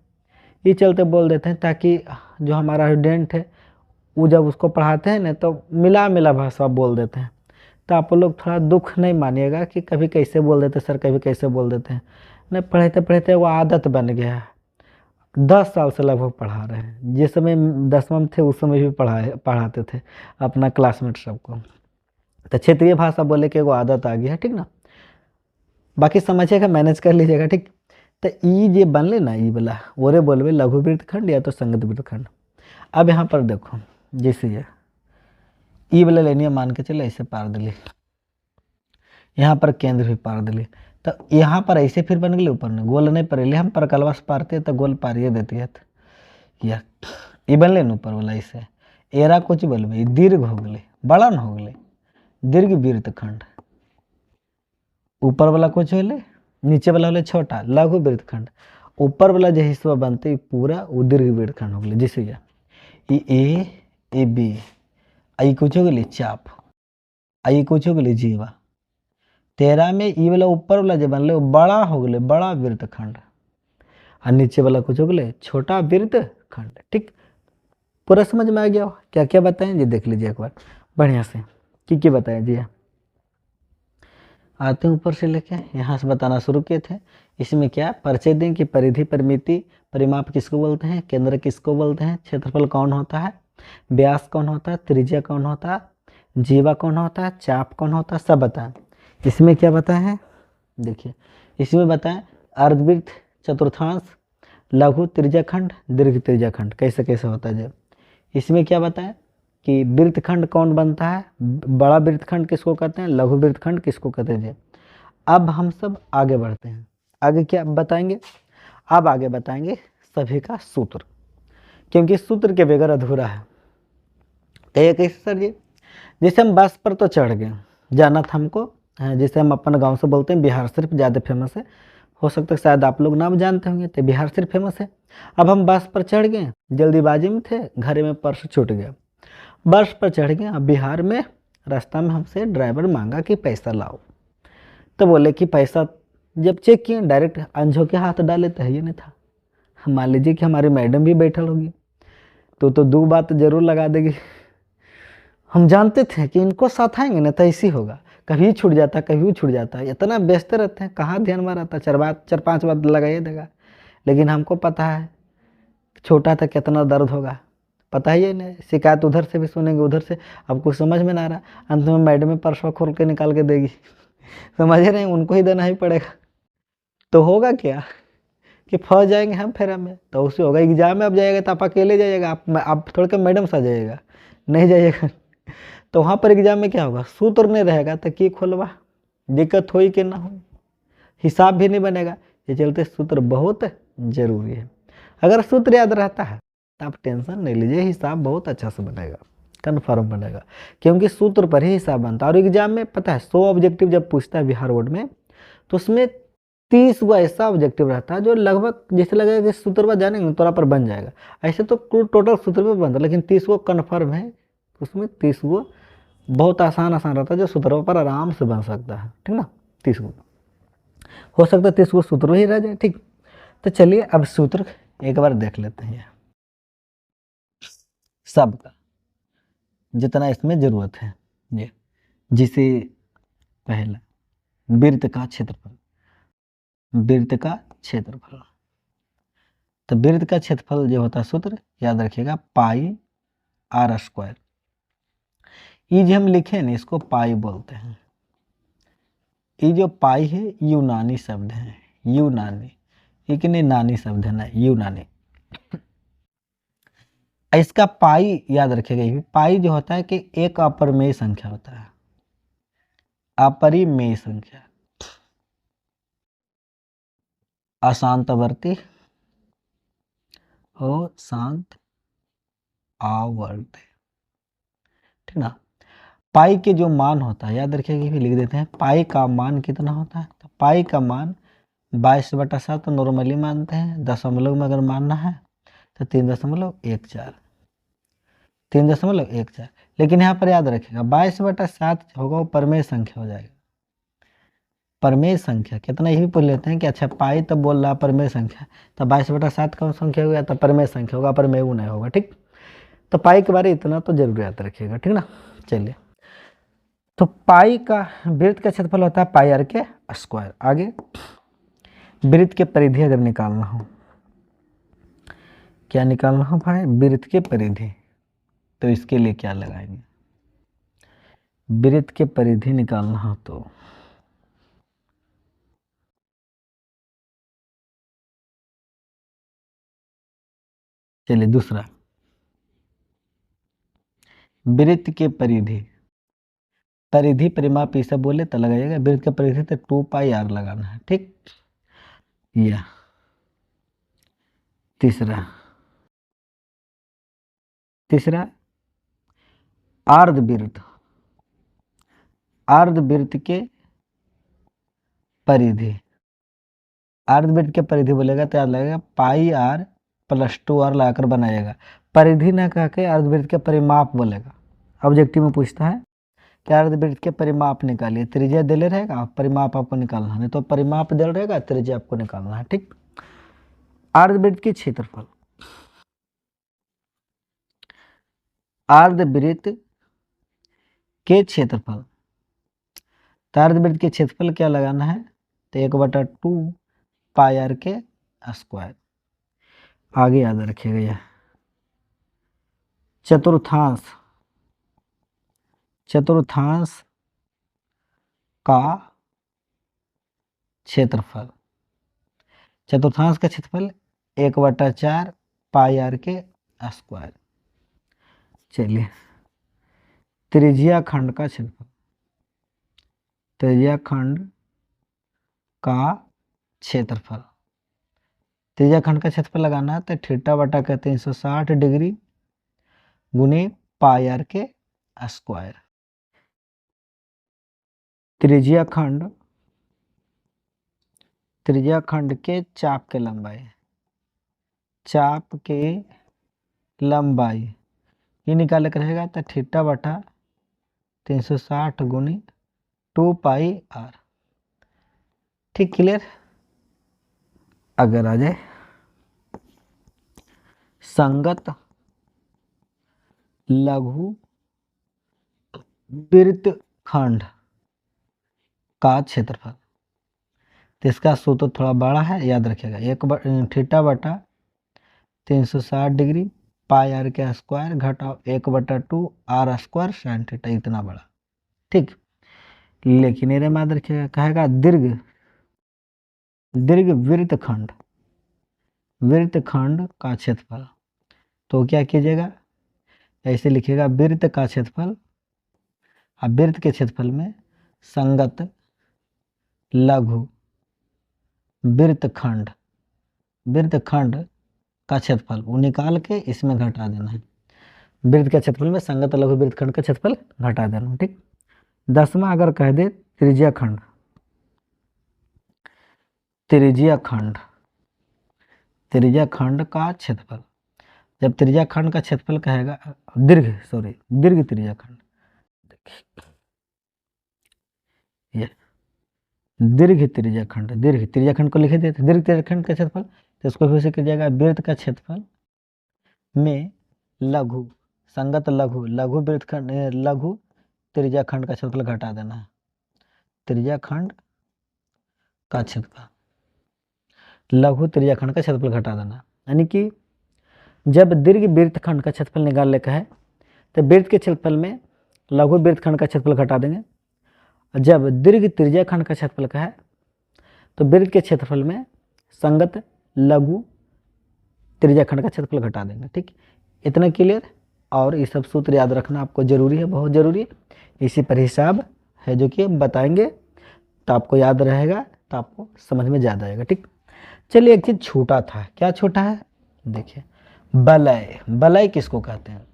S1: ये चलते बोल देते हैं ताकि जो हमारा स्टूडेंट है वो जब उसको पढ़ाते हैं ना तो मिला मिला भाषा बोल देते हैं। तो आप लोग थोड़ा दुख नहीं मानिएगा कि कभी कैसे बोल देते सर, कभी कैसे बोल देते हैं, नहीं पढ़ते पढ़ते वो आदत बन गया है। 10 साल से लगभग पढ़ा रहे हैं, जिस समय 10वां में थे उस समय भी पढ़ाते थे अपना क्लासमेट सबको। तो क्षेत्रीय भाषा बोले कि वो आदत आ गई है, ठीक ना। बाकी समझिएगा, मैनेज कर लीजिएगा, ठीक। तो ई जे बनले ना, ई वाला ओरे बोलबे लघु वृत्त खंड या तो संगत वृत्त खंड। अब यहाँ पर देखो, जैसे ये ई वाला लेनिया मान के चले ऐसे पार दिली, यहाँ पर केंद्र भी पार दिली, तो यहाँ पर ऐसे फिर बन गए, ऊपर में गोल नहीं पड़े, हम पर कलवा से पारते तो गोल पारिए देती है, या ई बनले न ऊपर वाला ऐसे, एरा कुछ बोलबे दीर्घ हो गए, बड़ा न हो गए, दीर्घ वृत्तखंड। ऊपर वाला कुछ होले, नीचे वाला होले छोटा लघु वृत्तखंड। ऊपर वाला जो हिस्सा बनते पूरा वो दीर्घ वृत्तखंड हो गए। जैसे ए बी, आई कुछ हो गए चाप, आई कुछ हो गए जीवा। 13 में ई वाला ऊपर वाला जो बनले वो बड़ा हो गए, बड़ा वृत्तखंड, और नीचे वाला कुछ हो गए छोटा वृत्तखंड। ठीक, पूरा समझ में आ गया? क्या क्या बताएं जी, देख लीजिए एक बार बढ़िया से कि बताएं जी। आते हैं ऊपर से लेके यहाँ से बताना शुरू किए थे। इसमें क्या परिचय दें कि परिधि, परिमिति, परिमाप किसको बोलते हैं, केंद्र किसको बोलते हैं, क्षेत्रफल कौन होता है, व्यास कौन होता है, त्रिज्या कौन होता है, जीवा कौन होता है, चाप कौन होता है, सब बताएं। इसमें क्या बताए हैं देखिए, इसमें बताएं अर्धवृत्त, चतुर्थांश, लघु त्रिज्याखंड, दीर्घ त्रिज्याखंड कैसे कैसे होता है। जब इसमें क्या बताएं कि वृत्तखंड कौन बनता है, बड़ा वृत्तखंड किसको कहते हैं, लघु वृत्तखंड किसको कहते हैं। अब हम सब आगे बढ़ते हैं। आगे क्या बताएंगे, अब आगे बताएंगे सभी का सूत्र, क्योंकि सूत्र के बगैर अधूरा है। कहिए कैसे सर जी? जैसे हम बस पर तो चढ़ गए, जाना था हमको, जैसे हम अपन गांव से बोलते हैं बिहार सिर्फ ज़्यादा फेमस है, हो सकता है शायद आप लोग नाम जानते होंगे, तो बिहार सिर्फ फेमस है। अब हम बस पर चढ़ गए, जल्दीबाजी में थे, घर में पर्स छूट गया, बस पर चढ़ गए। अब बिहार में रास्ता में हमसे ड्राइवर मांगा कि पैसा लाओ, तो बोले कि पैसा, जब चेक किए डायरेक्ट अंजो के हाथ डाले तो ये नहीं था। मान लीजिए कि हमारी मैडम भी बैठल होगी तो दो बात जरूर लगा देगी। हम जानते थे कि इनको साथ आएंगे ना तो ऐसी होगा, कभी छूट जाता कभी वो छूट जाता, इतना व्यस्त रहते हैं, कहाँ ध्यान में रहता, चार पांच बात लगाइए देगा। लेकिन हमको पता है छोटा था कितना दर्द होगा, पता ही है ना, शिकायत उधर से भी सुनेंगे उधर से, अब कुछ समझ में ना आ रहा, अंत में मैडम में पर्स खोल के निकाल के देगी। समझ रहे हैं, उनको ही देना ही पड़ेगा। तो होगा क्या कि फंस जाएंगे हम फिर हमें, तो उससे होगा एग्जाम में अब जाएगा तो आप अकेले जाइएगा, आप थोड़ा के मैडम सा जाइएगा, नहीं जाइएगा। तो वहाँ पर एग्जाम में क्या होगा, सूत्र नहीं रहेगा तो की खोलवा, दिक्कत हो कि ना हो, हिसाब भी नहीं बनेगा। ये चलते सूत्र बहुत जरूरी है। अगर सूत्र याद रहता है तो आप टेंशन नहीं लीजिए, हिसाब बहुत अच्छा से बनेगा, कन्फर्म बनेगा, क्योंकि सूत्र पर ही हिसाब बनता है। और एग्जाम में पता है 100 ऑब्जेक्टिव जब पूछता है बिहार बोर्ड में, तो उसमें 30 वो ऐसा ऑब्जेक्टिव रहता है जो लगभग जैसे लगेगा कि सूत्र पर जानेंगे तोरा पर बन जाएगा। ऐसे तो टोटल सूत्र पर बनता है, लेकिन 30 वो कन्फर्म है, उसमें 30 वो बहुत आसान रहता है जो सूत्रों पर आराम से बन सकता है। ठीक ना, 30 को हो सकता है 30 को सूत्र ही रह जाए। ठीक, तो चलिए अब सूत्र एक बार देख लेते हैं सबका, जितना इसमें जरूरत है। ये जिसे पहला वृत्त का क्षेत्रफल, वृत्त का क्षेत्रफल, तो वृत्त का क्षेत्रफल जो होता है सूत्र याद रखिएगा पाई आर स्क्वायर। ये जो हम लिखे ना इसको पाई बोलते हैं। ये जो पाई है यूनानी शब्द है, यूनानी, ये कि नहीं नानी शब्द है ना, यूनानी। इसका पाई याद रखिएगा, पाई जो होता है कि एक अपरिमेय संख्या होता है, अपरिमेय संख्या, अशांतवर्ती और शांत आवर्त। ठीक ना, पाई के जो मान होता है याद रखिएगा, भी लिख देते हैं पाई का मान कितना होता है, तो पाई का मान 22/7 तो नॉर्मली मानते हैं, दशमलव में अगर मानना है तो 3.14, 3.14। लेकिन यहाँ पर याद रखिएगा 22/7 होगा वो परमेय संख्या हो जाएगा। परमेय संख्या कितना ये भी पूछ लेते हैं कि अच्छा पाई तब बोल रहा परमेय संख्या, तो 22/7 कौन संख्या होगा, तो परमेय संख्या होगा, परमेय वो नहीं होगा। ठीक, तो पाई के बारे में इतना तो जरूर याद रखिएगा। ठीक ना, चलिए, तो पाई का वृत्त का क्षेत्रफल होता है पाई आर के स्क्वायर। आगे वृत्त के परिधि अगर निकालना हो, क्या निकालना हो भाई, वृत्त के परिधि, तो इसके लिए क्या लगाएंगे, वृत्त के परिधि निकालना हो तो चलिए दूसरा, वृत्त के परिधि, परिधि परिमाप ये सब बोले तो लगाइएगा, वृत्त का परिधि तो 2 पाई आर लगाना है। ठीक, या तीसरा, अर्धवृत्त, अर्धवृत्त के परिधि, अर्धवृत्त के परिधि बोलेगा तो याद लगेगा पाई आर प्लस 2 आर लगाकर बनाएगा। परिधि ना कह के अर्धवृत्त के परिमाप बोलेगा। ऑब्जेक्टिव में पूछता है कि अर्धवृत्त के परिमाप निकालिए, त्रिज्या दिले रहेगा, परिमाप आपको निकालना है, नहीं तो परिमाप दिल रहेगा, त्रिज्या आपको निकालना है। ठीक, अर्धवृत्त की क्षेत्रफल, अर्धवृत्त के क्षेत्रफल, तो अर्धवृत्त के क्षेत्रफल क्या लगाना है, तो 1/2 पाई आर के स्क्वायर। आगे याद रखिएगा यह चतुर्थांश, चतुर्थांश का क्षेत्रफल, चतुर्थांश का क्षेत्रफल 1/4 पाई आर के स्क्वायर। चलिए त्रिज्या खंड का क्षेत्रफल, त्रिज्या खंड का क्षेत्रफल, त्रिज्या खंड का क्षेत्रफल लगाना है तो थीटा बटा के 360 डिग्री गुने पाई आर के स्क्वायर। त्रिज्या खंड, त्रिज्या खंड के चाप के लंबाई, चाप के लंबाई ये निकाले का रहेगा तो थीटा बटा 360 गुनी 2 पाई आर। ठीक, क्लियर। अगर आ जाए संगत लघु वृत्तखंड का क्षेत्रफल, तो इसका सूत्र थोड़ा बड़ा है, याद रखिएगा, थीटा बटा 360 डिग्री पाई आर के स्क्वायर घटाओ 1/2 आर स्क्वायर साइन थीटा, इतना बड़ा। ठीक, लेकिन मेरे याद रखिएगा, कहेगा दीर्घ, दीर्घ वृत्तखंड, वृत्तखंड का क्षेत्रफल, तो क्या कीजिएगा, ऐसे लिखिएगा वृत्त का क्षेत्रफल, अब वृत्त के क्षेत्रफल में संगत लघु वृत्तखंड, वृत्तखंड का क्षेत्रफल वो निकाल के इसमें घटा देना है। वृत्त के क्षेत्रफल में संगत लघु वृत्तखंड का क्षेत्रफल घटा देना है। ठीक, 10वां अगर कह दे त्रिज्या खंड, त्रिज्या खंड, त्रिज्या खंड का क्षेत्रफल, जब त्रिज्या खंड का क्षेत्रफल कहेगा, दीर्घ दीर्घ त्रिज्या खंड, ये दीर्घ त्रिज्या खंड, दीर्घ त्रिज्या खंड को लिखे देते दीर्घ त्रिज्या खंड का क्षेत्रफल, तो इसको फिर से कीजिएगा वृत्त का क्षेत्रफल में लघु, संगत लघु, लघु वृत्तखंड, लघु त्रिज्या खंड का क्षेत्रफल घटा देना है, त्रिज्या खंड का क्षेत्रफल, लघु त्रिज्या खंड का क्षेत्रफल घटा देना। यानी कि जब दीर्घ वृत्तखंड का क्षेत्रफल निकालने का है तो वृत्त के क्षेत्रफल में लघु वृत्तखंड का क्षेत्रफल घटा देंगे, जब दीर्घ त्रिज्या खंड का क्षेत्रफल का है तो वृत्त के क्षेत्रफल में संगत लघु त्रिज्या खंड का क्षेत्रफल घटा देंगे। ठीक, इतना क्लियर। और ये सब सूत्र याद रखना आपको जरूरी है, बहुत जरूरी है। इसी पर हिसाब है जो कि बताएंगे तो आपको याद रहेगा, तो आपको समझ में ज़्यादा आएगा। ठीक, चलिए एक चीज़ छूटा था, क्या छूटा है, देखिए बलय, बलय किसको कहते हैं।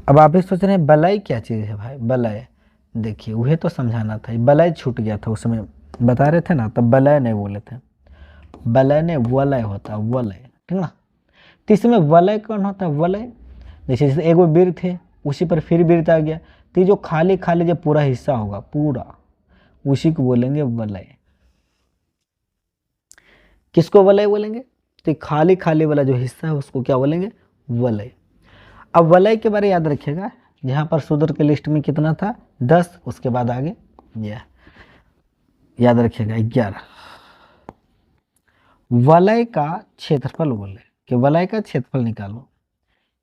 S1: अब आप भी सोच रहे हैं बलय क्या चीज़ है भाई, बलय, देखिए वही तो समझाना था, बलय छूट गया था उस समय बता रहे थे ना, तब बलय नहीं बोले थे, बलय ने वलय होता, वलय, ठीक ना। तो इसमें वलय कौन होता है, वलय, जैसे एगो वृत्त है उसी पर फिर वृत्त आ गया, तो जो खाली खाली जो पूरा हिस्सा होगा पूरा, उसी को बोलेंगे वलय। किसको वलय बोलेंगे, तो खाली खाली वाला जो हिस्सा है उसको क्या बोलेंगे, वलय। अब वलय के बारे में याद रखिएगा, यहाँ पर सूत्र के लिस्ट में कितना था 10, उसके बाद आगे यह याद रखिएगा 11। वलय का क्षेत्रफल बोले कि वलय का क्षेत्रफल निकालो,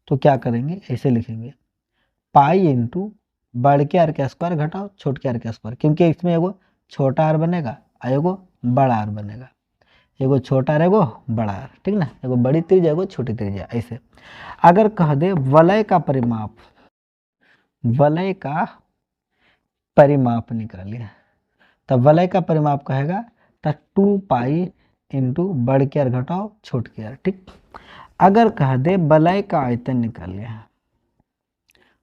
S1: तो क्या करेंगे, ऐसे लिखेंगे पाई इंटू बड़ के आर का स्क्वायर घटाओ छोट के आर का स्क्वायर, क्योंकि इसमें एगो छोटा आर बनेगा और एगो बड़ा आर बनेगा, एगो छोटा आर एगो बड़ा आर, ठीक ना, एगो बड़ी त्रिज्या एगो छोटी त्रिज्या। ऐसे अगर कह दे वलय का परिमाप, वलय का परिमाप निकालिए, तब वलय का परिमाप कहेगा तो 2 पाई इंटू बड़ के आर घटाओ छोट के आर। ठीक, अगर कह दे वलय का आयतन निकालिए,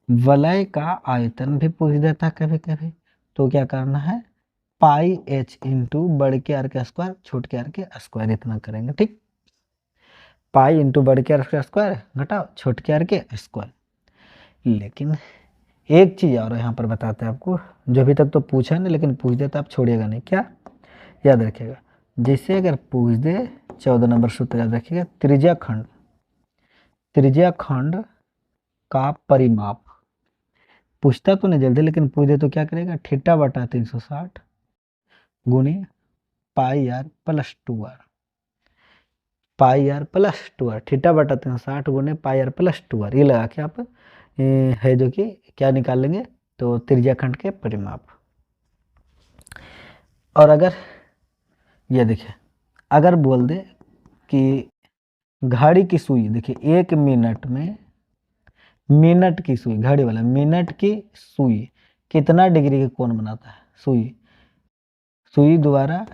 S1: वलय का आयतन भी पूछ देता कभी कभी, तो क्या करना है, पाई एच इंटू बड़ के आर का स्क्वायर छोट के आर के स्क्वायर इतना करेंगे। ठीक, पाई इंटू बड़ के आर का स्क्वायर घटाओ छोट के आर के स्क्वायर। लेकिन एक चीज़ और यहाँ पर बताते हैं आपको, जो अभी तक तो पूछा नहीं लेकिन पूछ देता आप छोड़िएगा नहीं, क्या याद रखिएगा, जैसे अगर पूछ दे 14 नंबर सूत्र याद रखिएगा, त्रिज्या खंड का परिमाप, पूछता तो नहीं जल्दी लेकिन पूछ दे तो क्या करेगा, थीटा बटा 360 गुणे pi r plus 2r, pi r plus 2r, theta बटा 360 गुणे पाई आर प्लस 2r, ये लगा के आप है जो कि क्या निकाल लेंगे, तो त्रिज्या खंड के परिमाप। और अगर ये देखिए, अगर बोल दे कि घड़ी की सुई, देखिए 1 मिनट में, मिनट की सुई, घड़ी वाला मिनट की सुई कितना डिग्री का कोण बनाता है, सुई द्वारा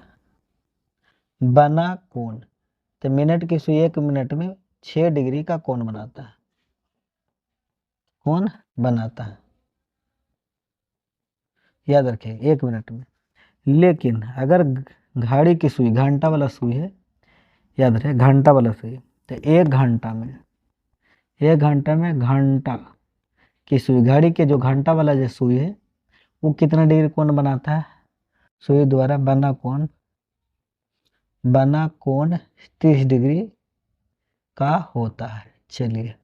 S1: बना कोण, तो मिनट की सुई 1 मिनट में 6 डिग्री का कोण बनाता है, कोण बनाता है, याद रखें 1 मिनट में। लेकिन अगर घड़ी की सुई घंटा वाला सुई है, याद रहे घंटा वाला सुई, तो 1 घंटा में घंटा की सुई, घड़ी के जो घंटा वाला जो सुई है वो कितना डिग्री कोण बनाता है, सुई द्वारा बना कोण 30 डिग्री का होता है। चलिए,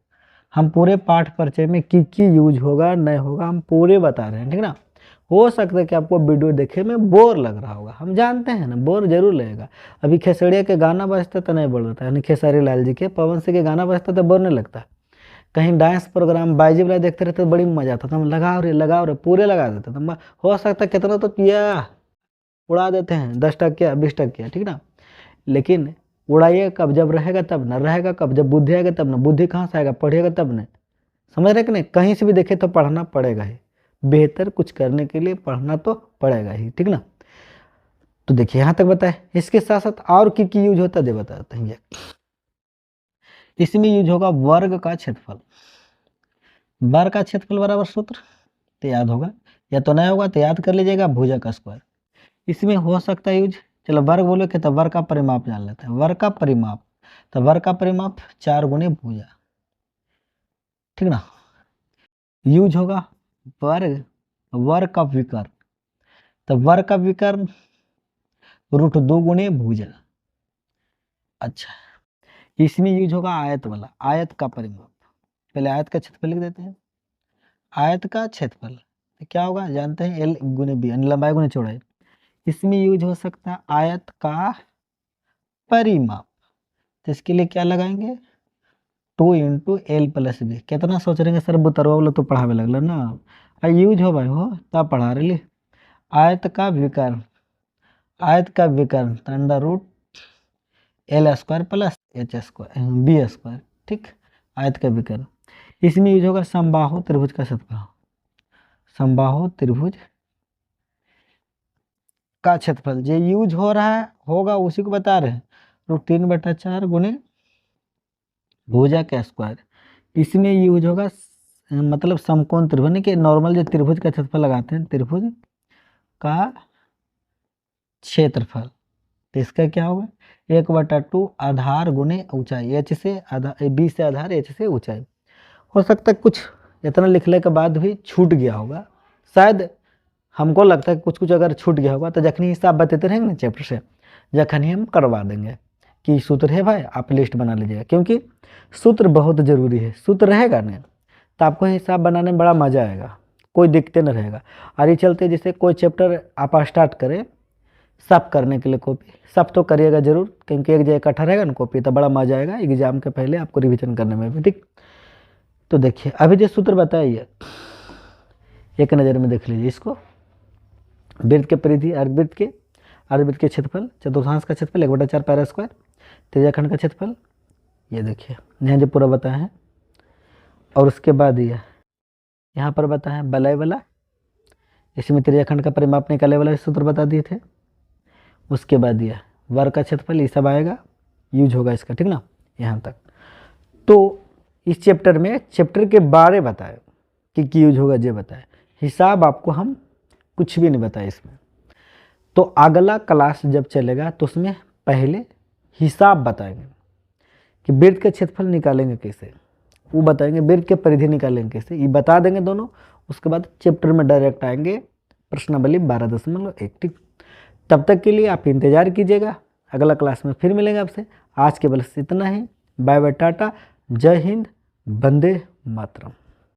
S1: हम पूरे पाठ परिचय में की यूज होगा नहीं होगा हम पूरे बता रहे हैं, ठीक ना। हो सकता है कि आपको वीडियो देखे में बोर लग रहा होगा, हम जानते हैं ना, बोर जरूर लगेगा। अभी खेसरिया के गाना बजता तो नहीं बोल रहा था, खेसारी लाल जी के, पवन सिंह के गाना बजता तो बोर नहीं लगता। कहीं डांस प्रोग्राम बाईजी वाला देखते रहते तो बड़ी मजा आता था, हम लगाओ रे पूरे लगा देते थे। हो सकता है कितना तो किया उड़ा देते हैं, 10 टकिया 20 टकिया, ठीक ना। लेकिन उड़ाइए कब, जब रहेगा तब ना, रहेगा कब जब बुद्धि आएगा तब ना, बुद्धि कहाँ से आएगा, पढ़िएगा तब नहीं, समझ रहे कि नहीं। कहीं से भी देखे तो पढ़ना पड़ेगा ही, बेहतर कुछ करने के लिए पढ़ना तो पड़ेगा ही, ठीक ना। तो देखिए यहाँ तक बताए, इसके साथ साथ और की यूज होता है, दे बताते हैं। इसमें यूज होगा वर्ग का क्षेत्रफल, वर्ग का क्षेत्रफल बराबर सूत्र तो याद होगा, या तो नहीं होगा तो याद कर लीजिएगा, भुजा का स्क्वायर। इसमें हो सकता है यूज, चलो वर्ग बोले कि तो वर्ग का परिमाप जान लेते हैं, वर्ग का परिमाप, तो वर्ग का परिमाप 4 गुणे भुजा, ठीक ना। यूज होगा वर्ग का विकर्ण, तो वर्ग का विकर्ण √2 गुणे भुजा। अच्छा, इसमें यूज होगा आयत वाला, आयत का परिमाप, पहले आयत का क्षेत्रफल लिख देते हैं, आयत का क्षेत्रफल तो क्या होगा जानते हैं, L गुणे बी, लंबाई गुणे चौड़ाई। इसमें यूज हो सकता है आयत का परिमाप, तो इसके लिए क्या लगाएंगे, 2 × L + B। कितना सोच रहे हैं सर, बुतरवा वाला तो पढ़ावे लगल ना, यूज हो भाई हो तब पढ़ा रही। आयत का विकर्ण, आयत का विकर्ण √L² + H² B², ठीक, आयत का विकर्ण। इसमें यूज होगा समबाहु त्रिभुज का क्षेत्रफल, समबाहु त्रिभुज का क्षेत्रफल जो यूज हो रहा है होगा उसी को बता रहे हैं, √3/4 गुणे भुजा का स्क्वायर। इसमें यूज होगा मतलब समकोण त्रिभुज के, नॉर्मल जो त्रिभुज का क्षेत्रफल लगाते हैं, त्रिभुज का क्षेत्रफल, तो इसका क्या होगा 1/2 आधार गुणे ऊंचाई, एच से आधार, बी से आधार, एच से ऊंचाई। हो सकता है कुछ इतना लिखने के बाद भी छूट गया होगा, शायद हमको लगता है कि कुछ अगर छूट गया होगा तो जखनी हिसाब बताते रहेंगे ना चैप्टर से, जखनी हम करवा देंगे कि सूत्र है भाई आप लिस्ट बना लीजिएगा, क्योंकि सूत्र बहुत ज़रूरी है, सूत्र रहेगा ना तो आपको हिसाब बनाने में बड़ा मज़ा आएगा, कोई दिक्कत नहीं रहेगा। और ये चलते जैसे कोई चैप्टर आप स्टार्ट करें सब करने के लिए, कॉपी सब तो करिएगा जरूर, क्योंकि एक जगह इकट्ठा रहेगा ना कॉपी तो बड़ा मजा आएगा एग्जाम के पहले आपको रिवीजन करने में भी, ठीक। तो देखिए अभी जो सूत्र बताइए एक नज़र में देख लीजिए इसको, वृत्त के परिधि, अर्धवृत्त के क्षेत्रफल, चतुर्थांश का क्षेत्रफल 1/4 पाई स्क्वायर, त्रिज्याखंड का क्षेत्रफल, ये देखिए यहाँ जो पूरा बताया है। और उसके बाद ये यहाँ पर बताया है वलय वाला, इसमें त्रिज्याखंड का परिमाप निकाले वाला सूत्र बता दिए थे। उसके बाद यह वर्ग का क्षेत्रफल, ये सब आएगा, यूज होगा इसका, ठीक ना यहाँ तक। तो इस चैप्टर में चैप्टर के बारे बताए, कि यूज होगा ये बताए। हिसाब आपको हम कुछ भी नहीं बताए इसमें। तो अगला क्लास जब चलेगा तो उसमें पहले हिसाब बताएंगे कि वृत्त का क्षेत्रफल निकालेंगे कैसे, वो बताएंगे। वृत्त के परिधि निकालेंगे कैसे, ये बता देंगे दोनों। उसके बाद चैप्टर में डायरेक्ट आएंगे प्रश्नावली 12.1। ठीक, तब तक के लिए आप इंतज़ार कीजिएगा, अगला क्लास में फिर मिलेंगे आपसे। आज के बस इतना ही। बाय बाय, टाटा, जय हिंद, वंदे मातरम।